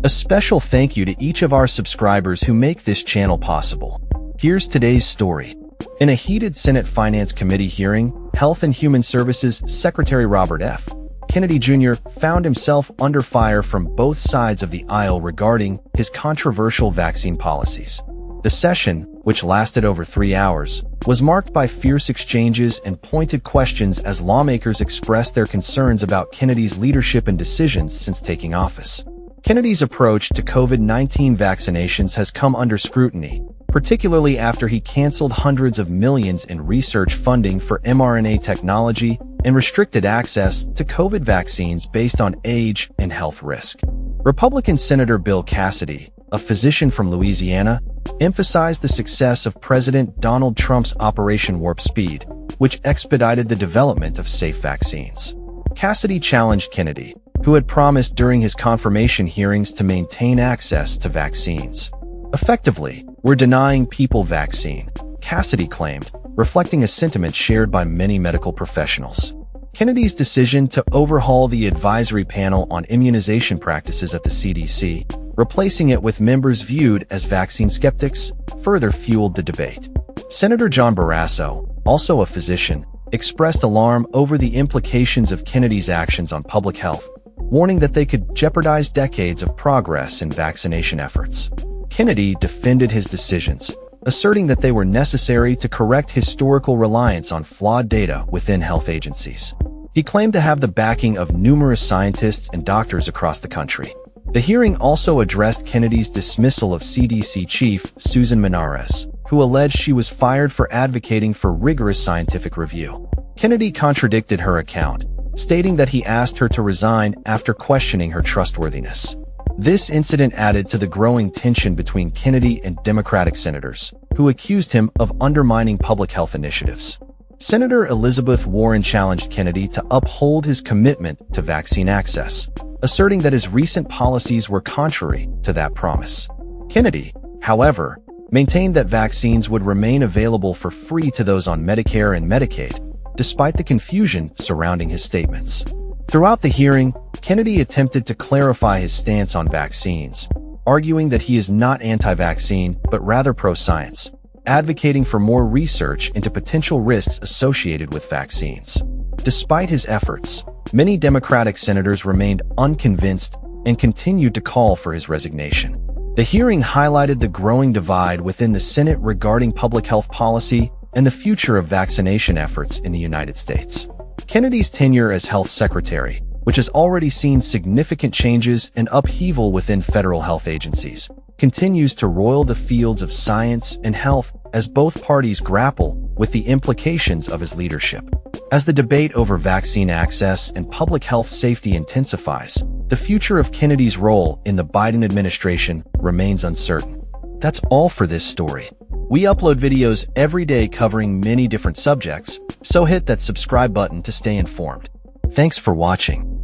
A special thank you to each of our subscribers who make this channel possible. Here's today's story. In a heated Senate Finance Committee hearing, Health and Human Services Secretary Robert F. Kennedy Jr. found himself under fire from both sides of the aisle regarding his controversial vaccine policies. The session, which lasted over 3 hours, was marked by fierce exchanges and pointed questions as lawmakers expressed their concerns about Kennedy's leadership and decisions since taking office. Kennedy's approach to COVID-19 vaccinations has come under scrutiny, particularly after he canceled hundreds of millions in research funding for mRNA technology and restricted access to COVID vaccines based on age and health risk. Republican Senator Bill Cassidy, a physician from Louisiana, emphasized the success of President Donald Trump's Operation Warp Speed, which expedited the development of safe vaccines. Cassidy challenged Kennedy, who had promised during his confirmation hearings to maintain access to vaccines. Effectively, we're denying people vaccine, Cassidy claimed, reflecting a sentiment shared by many medical professionals. Kennedy's decision to overhaul the advisory panel on immunization practices at the CDC, replacing it with members viewed as vaccine skeptics, further fueled the debate. Senator John Barrasso, also a physician, expressed alarm over the implications of Kennedy's actions on public health, warning that they could jeopardize decades of progress in vaccination efforts. Kennedy defended his decisions, asserting that they were necessary to correct historical reliance on flawed data within health agencies. He claimed to have the backing of numerous scientists and doctors across the country. The hearing also addressed Kennedy's dismissal of CDC Chief Susan Minares, who alleged she was fired for advocating for rigorous scientific review. Kennedy contradicted her account, stating that he asked her to resign after questioning her trustworthiness. This incident added to the growing tension between Kennedy and Democratic senators, who accused him of undermining public health initiatives. Senator Elizabeth Warren challenged Kennedy to uphold his commitment to vaccine access, asserting that his recent policies were contrary to that promise. Kennedy, however, maintained that vaccines would remain available for free to those on Medicare and Medicaid, despite the confusion surrounding his statements. Throughout the hearing, Kennedy attempted to clarify his stance on vaccines, arguing that he is not anti-vaccine but rather pro-science, advocating for more research into potential risks associated with vaccines. Despite his efforts, many Democratic senators remained unconvinced and continued to call for his resignation. The hearing highlighted the growing divide within the Senate regarding public health policy and the future of vaccination efforts in the United States. Kennedy's tenure as health secretary, which has already seen significant changes and upheaval within federal health agencies, continues to roil the fields of science and health as both parties grapple with the implications of his leadership. As the debate over vaccine access and public health safety intensifies, the future of Kennedy's role in the Biden administration remains uncertain. That's all for this story. We upload videos every day covering many different subjects, so hit that subscribe button to stay informed. Thanks for watching.